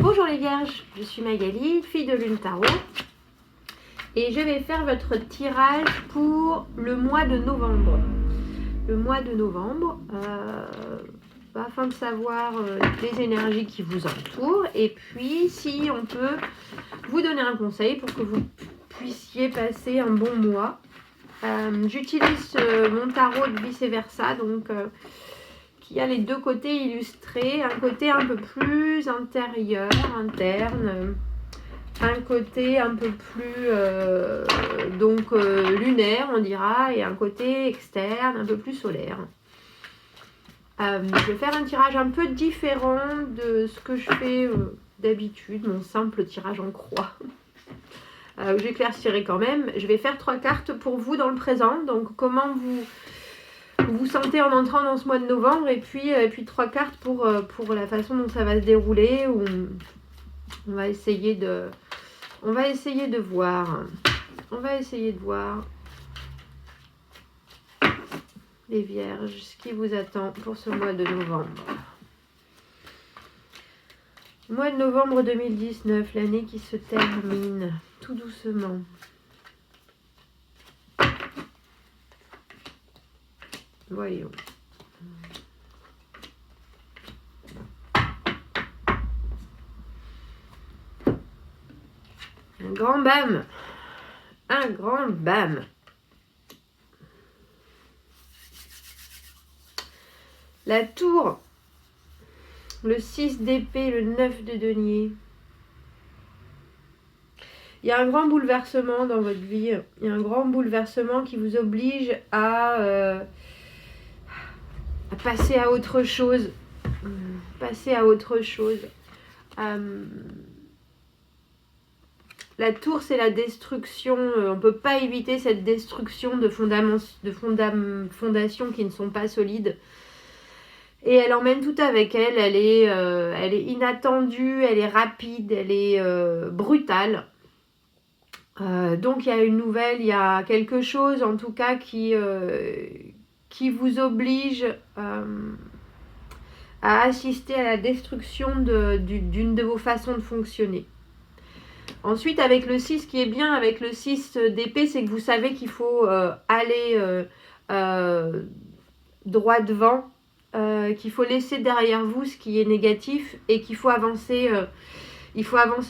Bonjour les vierges, je suis Magali, fille de Lune Tarot. Et je vais faire votre tirage pour le mois de novembre. Le mois de novembre, afin de savoir les énergies qui vous entourent. Et puis, si on peut vous donner un conseil pour que vous puissiez passer un bon mois. J'utilise mon tarot de vice-versa, donc qui a les deux côtés illustrés. Un côté un peu plus intérieur, interne. Un côté un peu plus lunaire, on dira, et un côté externe, un peu plus solaire. Je vais faire un tirage un peu différent de ce que je fais d'habitude, mon simple tirage en croix. J'éclaircirai quand même. Je vais faire 3 cartes pour vous dans le présent. Donc, comment vous vous sentez en entrant dans ce mois de novembre, et puis 3 cartes pour la façon dont ça va se dérouler. On va essayer de voir. Les vierges, ce qui vous attend pour ce mois de novembre. Mois de novembre 2019, l'année qui se termine tout doucement. Voyons. Un grand bam. Un grand bam. La tour. Le 6 d'épée, le 9 de denier. Il y a un grand bouleversement dans votre vie. Il y a un grand bouleversement qui vous oblige à passer à autre chose. La tour, c'est la destruction. On ne peut pas éviter cette destruction de fondations qui ne sont pas solides. Et elle emmène tout avec elle. Elle est inattendue, elle est rapide, elle est brutale. Donc il y a une nouvelle, il y a quelque chose en tout cas qui vous oblige à assister à la destruction d'une de vos façons de fonctionner. Ensuite, avec le 6, ce qui est bien avec le 6 d'épée, c'est que vous savez qu'il faut aller droit devant, qu'il faut laisser derrière vous ce qui est négatif et qu'il faut avancer,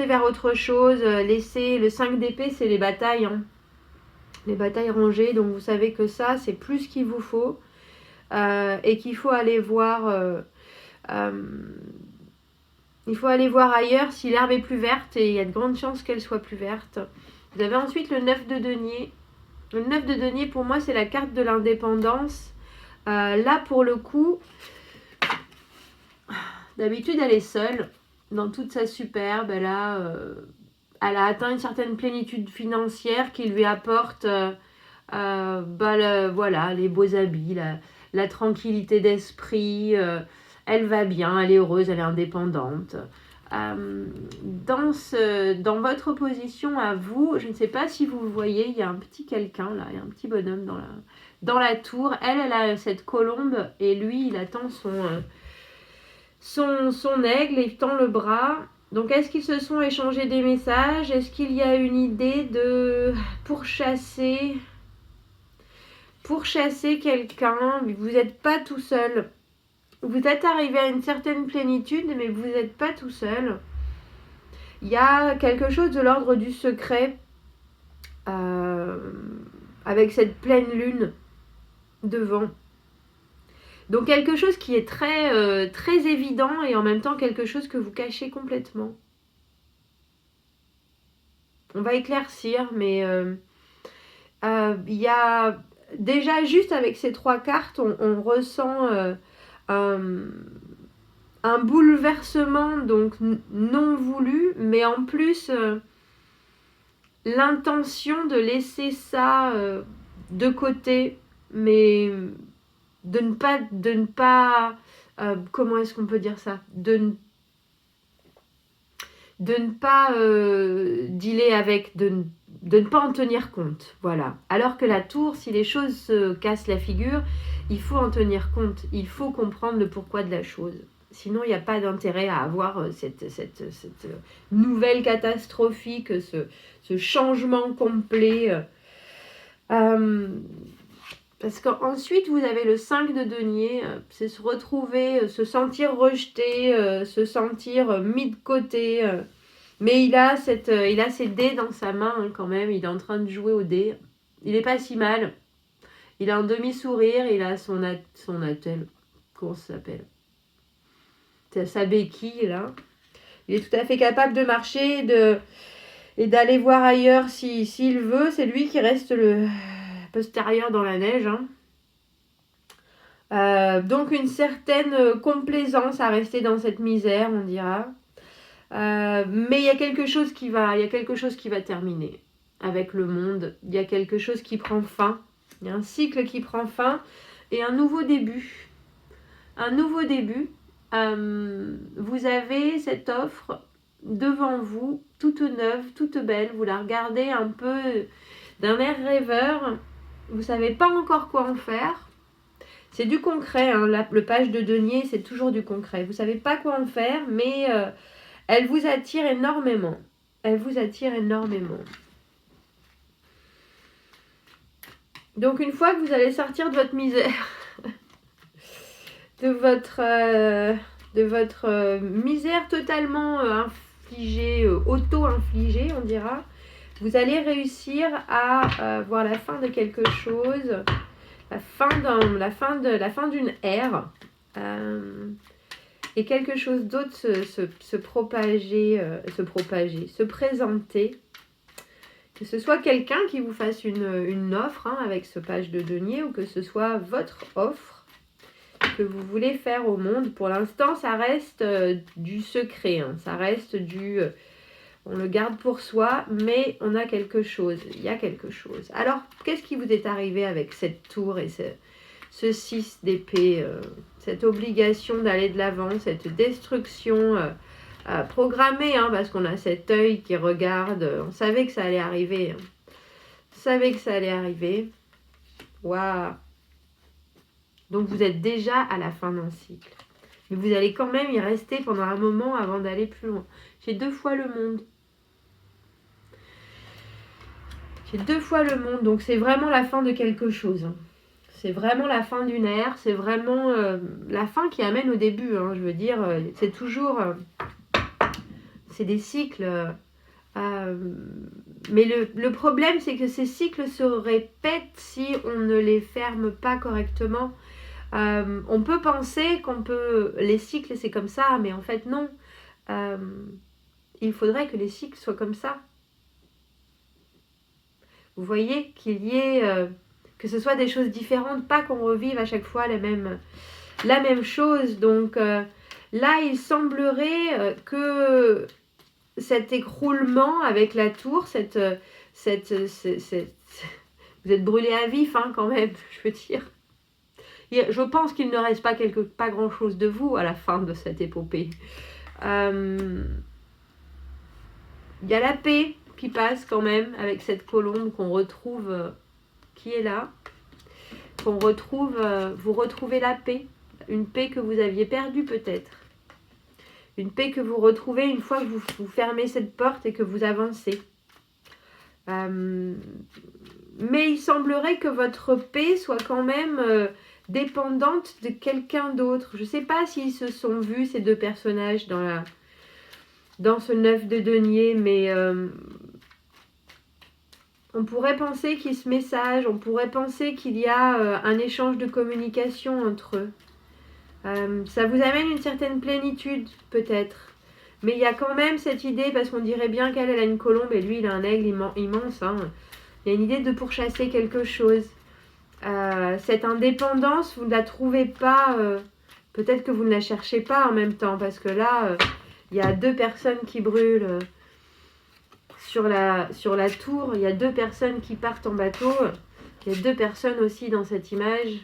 vers autre chose. Le 5 d'épée, c'est les batailles, hein. Les batailles rangées, donc vous savez que ça, c'est plus ce qu'il vous faut et qu'il faut aller voir... il faut aller voir ailleurs si l'herbe est plus verte, et il y a de grandes chances qu'elle soit plus verte. Vous avez ensuite le 9 de denier. Le 9 de denier, pour moi, c'est la carte de l'indépendance. Là, pour le coup, d'habitude, elle est seule, dans toute sa superbe. Elle a atteint une certaine plénitude financière qui lui apporte les beaux habits, la tranquillité d'esprit. Elle va bien, elle est heureuse, elle est indépendante. Dans votre position à vous, je ne sais pas si vous le voyez, il y a un petit quelqu'un là, il y a un petit bonhomme dans la tour. Elle a cette colombe et lui, il attend son aigle, il tend le bras. Donc, est-ce qu'ils se sont échangés des messages? Est-ce qu'il y a une idée de pourchasser quelqu'un? Vous n'êtes pas tout seul. Vous êtes arrivé à une certaine plénitude, mais vous n'êtes pas tout seul. Il y a quelque chose de l'ordre du secret avec cette pleine lune devant. Donc quelque chose qui est très, très évident et en même temps quelque chose que vous cachez complètement. On va éclaircir, mais il y a déjà juste avec ces 3 cartes, on ressent... un bouleversement donc non voulu, mais en plus l'intention de laisser ça de côté, mais de ne pas comment est-ce qu'on peut dire ça, de ne pas dealer avec, de ne pas en tenir compte, voilà. Alors que la tour, si les choses se cassent la figure, il faut en tenir compte, il faut comprendre le pourquoi de la chose. Sinon, il n'y a pas d'intérêt à avoir cette nouvelle catastrophique, ce changement complet. Parce qu'ensuite, vous avez le 5 de denier, c'est se retrouver, se sentir rejeté, se sentir mis de côté. Mais il a ses dés dans sa main hein, quand même, il est en train de jouer aux dés. Il n'est pas si mal. Il a un demi-sourire, il a son attel. Comment ça s'appelle? C'est sa béquille là. Il est tout à fait capable de marcher et d'aller voir ailleurs s'il veut. C'est lui qui reste le postérieur dans la neige. Hein. Donc une certaine complaisance à rester dans cette misère, on dira. Mais il y a quelque chose qui va terminer avec le monde. Il y a quelque chose qui prend fin. Il y a un cycle qui prend fin et un nouveau début. Un nouveau début. Vous avez cette offre devant vous, toute neuve, toute belle. Vous la regardez un peu d'un air rêveur. Vous ne savez pas encore quoi en faire. C'est du concret. Hein. Le page de denier, c'est toujours du concret. Vous ne savez pas quoi en faire, mais elle vous attire énormément. Elle vous attire énormément. Donc une fois que vous allez sortir de votre misère, de votre misère totalement infligée, auto-infligée, on dira, vous allez réussir à voir la fin de quelque chose, la fin d'une ère, et quelque chose d'autre se présenter. Que ce soit quelqu'un qui vous fasse une offre hein, avec ce page de denier ou que ce soit votre offre que vous voulez faire au monde. Pour l'instant, ça reste du secret. Hein, ça reste on le garde pour soi, mais on a quelque chose. Il y a quelque chose. Alors, qu'est-ce qui vous est arrivé avec cette tour et ce 6 d'épée cette obligation d'aller de l'avant, cette destruction programmée, hein, parce qu'on a cet œil qui regarde. On savait que ça allait arriver. Hein. On savait que ça allait arriver. Waouh! Donc vous êtes déjà à la fin d'un cycle. Mais vous allez quand même y rester pendant un moment avant d'aller plus loin. J'ai 2 fois le monde. J'ai 2 fois le monde. Donc c'est vraiment la fin de quelque chose. Hein. C'est vraiment la fin d'une ère. C'est vraiment la fin qui amène au début. Hein. Je veux dire, c'est toujours... c'est des cycles. Mais le problème, c'est que ces cycles se répètent si on ne les ferme pas correctement. On peut penser les cycles, c'est comme ça, mais en fait, non. Il faudrait que les cycles soient comme ça. Vous voyez qu'il y ait... que ce soit des choses différentes, pas qu'on revive à chaque fois la même chose. Donc là, il semblerait que cet écroulement avec la tour, vous êtes brûlé à vif hein, quand même, je veux dire. Je pense qu'il ne reste pas grand-chose de vous à la fin de cette épopée. Il y a la paix qui passe quand même avec cette colombe qu'on retrouve, qui est là. Vous retrouvez la paix, une paix que vous aviez perdue peut-être. Une paix que vous retrouvez une fois que vous fermez cette porte et que vous avancez. Mais il semblerait que votre paix soit quand même dépendante de quelqu'un d'autre. Je ne sais pas s'ils se sont vus, ces 2 personnages, dans ce 9 de denier, mais on pourrait penser qu'il y a ce message, on pourrait penser qu'il y a un échange de communication entre eux. Ça vous amène une certaine plénitude, peut-être. Mais il y a quand même cette idée, parce qu'on dirait bien qu'elle a une colombe et lui, il a un aigle immense. Hein. Il y a une idée de pourchasser quelque chose. Cette indépendance, vous ne la trouvez pas. Peut-être que vous ne la cherchez pas en même temps, parce que là, il y a 2 personnes qui brûlent sur la tour. Il y a 2 personnes qui partent en bateau. Il y a 2 personnes aussi dans cette image.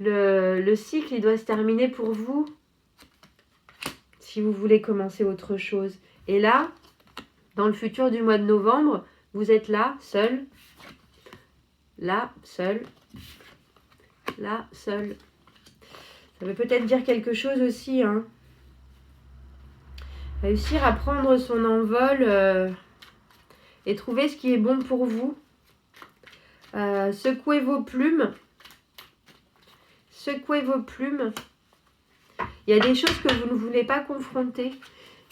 Le cycle, il doit se terminer pour vous si vous voulez commencer autre chose. Et là, dans le futur du mois de novembre, vous êtes là, seul. Là, seul. Là, seul. Ça veut peut-être dire quelque chose aussi, hein. Réussir à prendre son envol et trouver ce qui est bon pour vous. Secouez vos plumes. Secouez vos plumes. Il y a des choses que vous ne voulez pas confronter.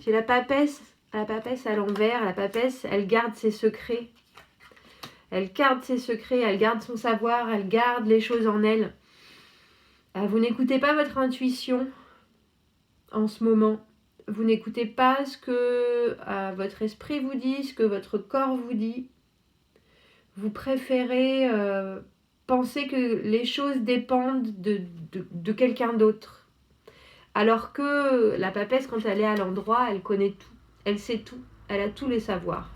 J'ai la papesse à l'envers. La papesse, elle garde ses secrets. Elle garde ses secrets, elle garde son savoir, elle garde les choses en elle. Vous n'écoutez pas votre intuition en ce moment. Vous n'écoutez pas ce que votre esprit vous dit, ce que votre corps vous dit. Vous préférez penser que les choses dépendent de quelqu'un d'autre. Alors que la papesse, quand elle est à l'endroit, elle connaît tout. Elle sait tout. Elle a tous les savoirs.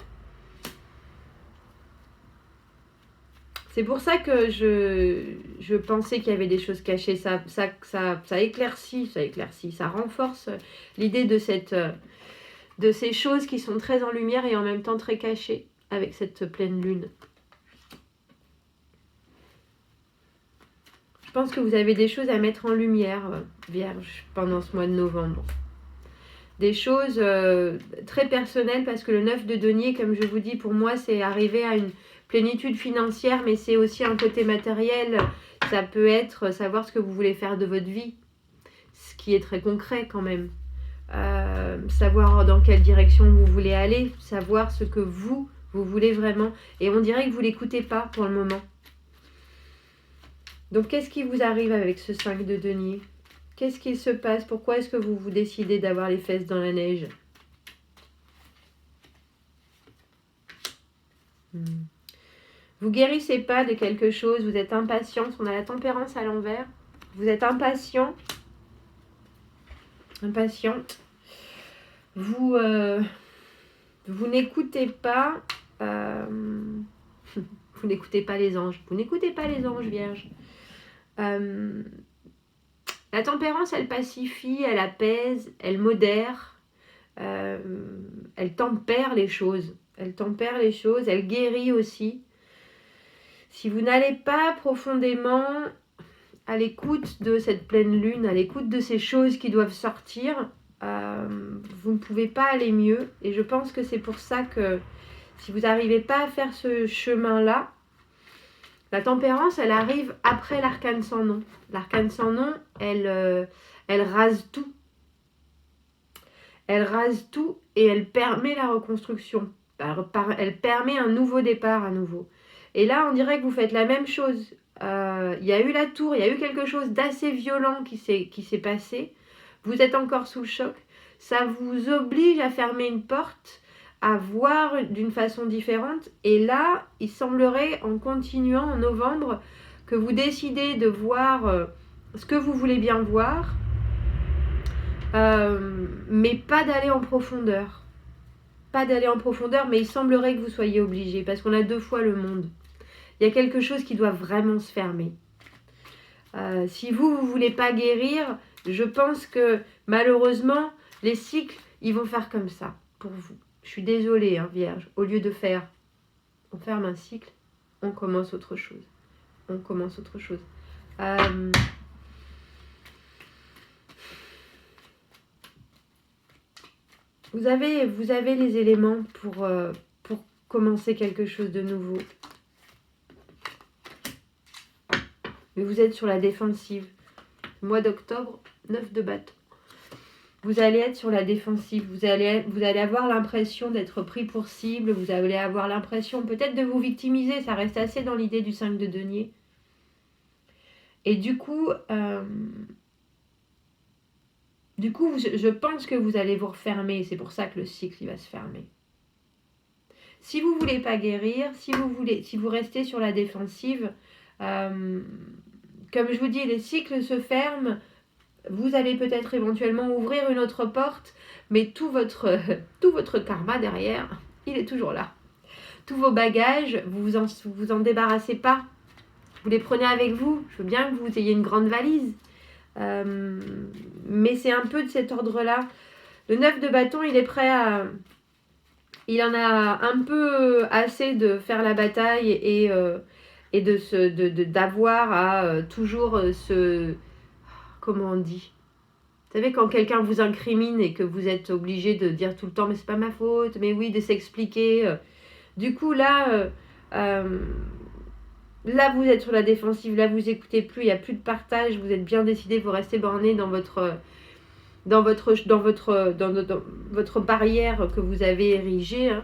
C'est pour ça que je pensais qu'il y avait des choses cachées. Ça éclaircit, ça renforce l'idée de ces choses qui sont très en lumière et en même temps très cachées avec cette pleine lune. Je pense que vous avez des choses à mettre en lumière, Vierge, pendant ce mois de novembre. Des choses très personnelles parce que le 9 de denier, comme je vous dis, pour moi, c'est arriver à une plénitude financière, mais c'est aussi un côté matériel. Ça peut être savoir ce que vous voulez faire de votre vie, ce qui est très concret quand même. Savoir dans quelle direction vous voulez aller, savoir ce que vous voulez vraiment. Et on dirait que vous ne l'écoutez pas pour le moment. Donc qu'est-ce qui vous arrive avec ce 5 de denier? Qu'est-ce qui se passe? Pourquoi est-ce que vous décidez d'avoir les fesses dans la neige? Vous guérissez pas de quelque chose, vous êtes impatient. On a la tempérance à l'envers. Vous êtes impatient. Vous n'écoutez pas. Vous n'écoutez pas les anges. Vous n'écoutez pas les anges, Vierge. La tempérance, elle pacifie, elle apaise, elle modère. Elle tempère les choses. Elle guérit aussi. Si vous n'allez pas profondément à l'écoute de cette pleine lune, à l'écoute de ces choses qui doivent sortir, vous ne pouvez pas aller mieux. Et je pense que c'est pour ça que si vous n'arrivez pas à faire ce chemin-là, la tempérance, elle arrive après l'arcane sans nom. L'arcane sans nom, elle rase tout. Elle rase tout et elle permet la reconstruction. Elle permet un nouveau départ à nouveau. Et là, on dirait que vous faites la même chose. Il y a eu la tour, il y a eu quelque chose d'assez violent qui s'est passé. Vous êtes encore sous le choc. Ça vous oblige à fermer une porte, à voir d'une façon différente. Et là, il semblerait, en continuant en novembre, que vous décidez de voir ce que vous voulez bien voir, mais pas d'aller en profondeur. Mais il semblerait que vous soyez obligé, parce qu'on a 2 fois le monde. Il y a quelque chose qui doit vraiment se fermer. Si vous ne voulez pas guérir, je pense que malheureusement, les cycles, ils vont faire comme ça pour vous. Je suis désolée, hein, Vierge. Au lieu de faire, on ferme un cycle, on commence autre chose. Vous avez les éléments pour commencer quelque chose de nouveau. Mais vous êtes sur la défensive. Mois d'octobre, 9 de bâton. Vous allez être sur la défensive. Vous allez avoir l'impression d'être pris pour cible. Vous allez avoir l'impression peut-être de vous victimiser. Ça reste assez dans l'idée du 5 de denier. Et du coup, je pense que vous allez vous refermer. C'est pour ça que le cycle il va se fermer. Si vous ne voulez pas guérir, si vous restez sur la défensive, comme je vous dis, les cycles se ferment. Vous allez peut-être éventuellement ouvrir une autre porte, mais tout votre karma derrière, il est toujours là. Tous vos bagages, vous en débarrassez pas. Vous les prenez avec vous. Je veux bien que vous ayez une grande valise. Mais c'est un peu de cet ordre-là. Le 9 de bâton, il est prêt à... Il en a un peu assez de faire la bataille et d'avoir à toujours comment on dit. Vous savez, quand quelqu'un vous incrimine et que vous êtes obligé de dire tout le temps « mais c'est pas ma faute », mais oui, de s'expliquer. Du coup, là, là, vous êtes sur la défensive, là, vous écoutez plus, il n'y a plus de partage, vous êtes bien décidé, vous restez borné dans votre barrière que vous avez érigée.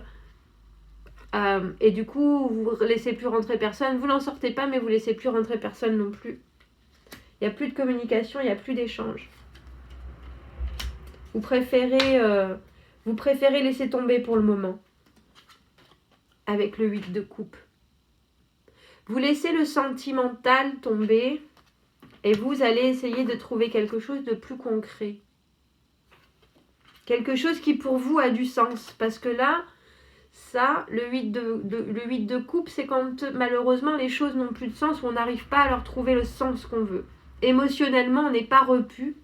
Et du coup, vous ne laissez plus rentrer personne. Vous n'en sortez pas, mais vous ne laissez plus rentrer personne non plus. Il n'y a plus de communication, il n'y a plus d'échange. Vous préférez laisser tomber pour le moment. Avec le 8 de coupe. Vous laissez le sentimental tomber. Et vous allez essayer de trouver quelque chose de plus concret. Quelque chose qui pour vous a du sens. Parce que là, ça, le 8 de coupe, c'est quand malheureusement les choses n'ont plus de sens, ou on n'arrive pas à leur trouver le sens qu'on veut. Émotionnellement, on n'est pas repu,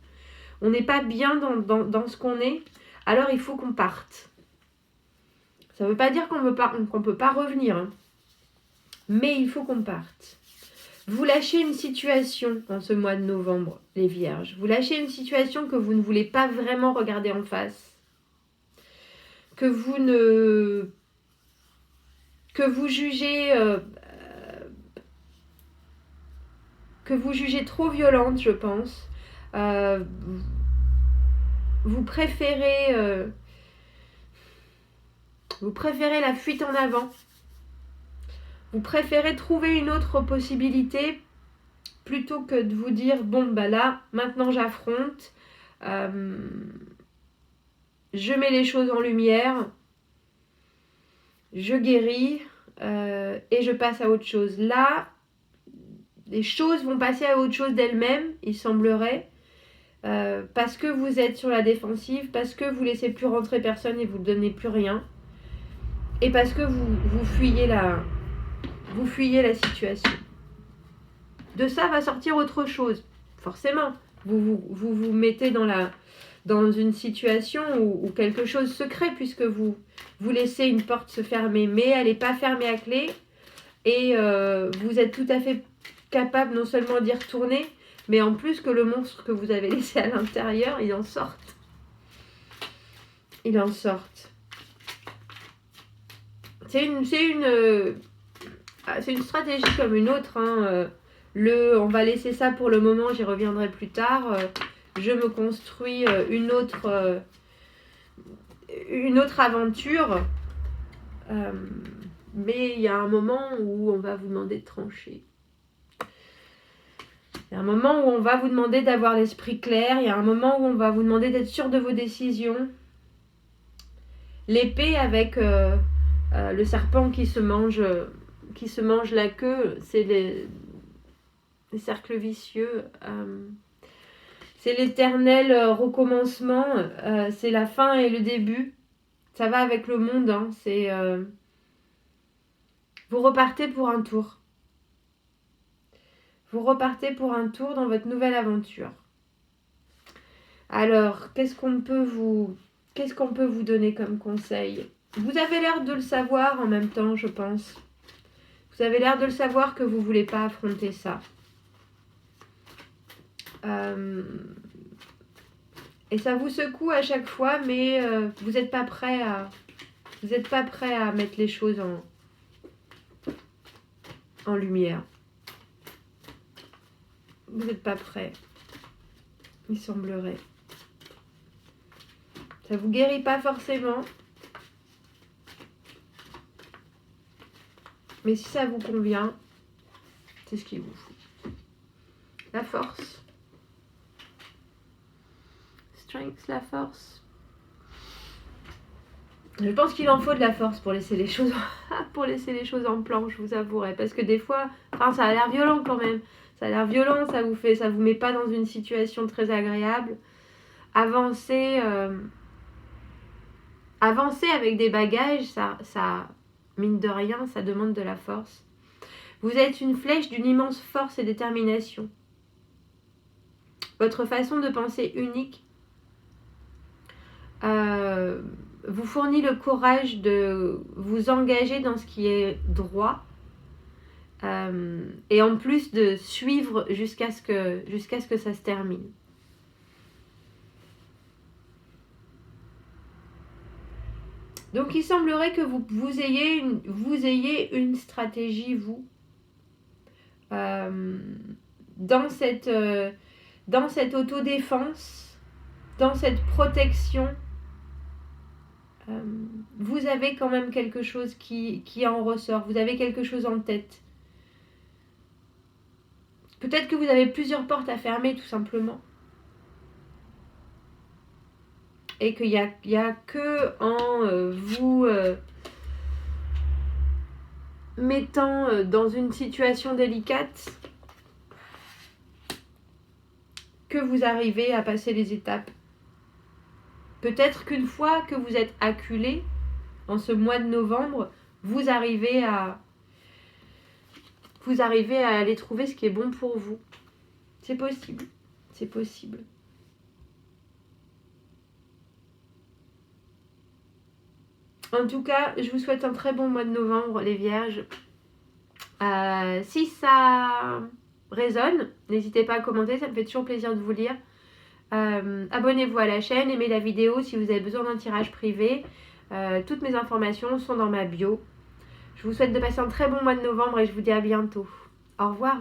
on n'est pas bien dans ce qu'on est, alors il faut qu'on parte. Ça ne veut pas dire qu'on ne peut pas revenir, hein. Mais il faut qu'on parte. Vous lâchez une situation en ce mois de novembre, les vierges. Vous lâchez une situation que vous ne voulez pas vraiment regarder en face. Que vous jugez trop violente, je pense. Vous préférez la fuite en avant. Vous préférez trouver une autre possibilité plutôt que de vous dire bon bah là maintenant j'affronte, je mets les choses en lumière, je guéris et je passe à autre chose. Là, les choses vont passer à autre chose d'elles-mêmes, il semblerait, parce que vous êtes sur la défensive, parce que vous ne laissez plus rentrer personne et vous ne donnez plus rien, et parce que vous fuyez la situation. De ça va sortir autre chose, forcément. Vous mettez dans une situation où quelque chose se crée, puisque vous laissez une porte se fermer, mais elle n'est pas fermée à clé, et vous êtes tout à fait capable non seulement d'y retourner, mais en plus que le monstre que vous avez laissé à l'intérieur, il en sorte. Il en sorte. C'est une stratégie comme une autre, hein. On va laisser ça pour le moment, j'y reviendrai plus tard. Je me construis une autre aventure. Mais il y a un moment où on va vous demander de trancher. Il y a un moment où on va vous demander d'avoir l'esprit clair. Il y a un moment où on va vous demander d'être sûr de vos décisions. L'épée avec le serpent qui se mange la queue, c'est les cercles vicieux. C'est l'éternel recommencement. C'est la fin et le début. Ça va avec le monde. Hein. C'est vous repartez pour un tour. Vous repartez pour un tour dans votre nouvelle aventure. Alors, qu'est-ce qu'on peut vous donner comme conseil? Vous avez l'air de le savoir en même temps, je pense. Vous avez l'air de le savoir que vous ne voulez pas affronter ça. Et ça vous secoue à chaque fois, mais vous n'êtes pas prêt à mettre les choses en lumière. Vous n'êtes pas prêt, il semblerait. Ça vous guérit pas forcément. Mais si ça vous convient, c'est ce qu'il vous faut. La force. Strength, la force. Je pense qu'il en faut de la force pour laisser les choses en plan, je vous avouerai. Parce que des fois, ça a l'air violent quand même. Ça a l'air violent, ça vous met pas dans une situation très agréable. Avancer avec des bagages, ça, mine de rien, ça demande de la force. Vous êtes une flèche d'une immense force et détermination. Votre façon de penser unique vous fournit le courage de vous engager dans ce qui est droit. Et en plus de suivre jusqu'à ce que ça se termine. Donc, il semblerait que vous ayez une stratégie, vous, dans cette autodéfense, dans cette protection. Vous avez quand même quelque chose qui en ressort. Vous avez quelque chose en tête. Peut-être que vous avez plusieurs portes à fermer, tout simplement. Et qu'il y a que en vous mettant dans une situation délicate que vous arrivez à passer les étapes. Peut-être qu'une fois que vous êtes acculé, en ce mois de novembre, vous arrivez à aller trouver ce qui est bon pour vous. C'est possible. C'est possible. En tout cas, je vous souhaite un très bon mois de novembre, les Vierges. Si ça résonne, n'hésitez pas à commenter, ça me fait toujours plaisir de vous lire. Abonnez-vous à la chaîne, aimez la vidéo si vous avez besoin d'un tirage privé. Toutes mes informations sont dans ma bio. Je vous souhaite de passer un très bon mois de novembre et je vous dis à bientôt. Au revoir.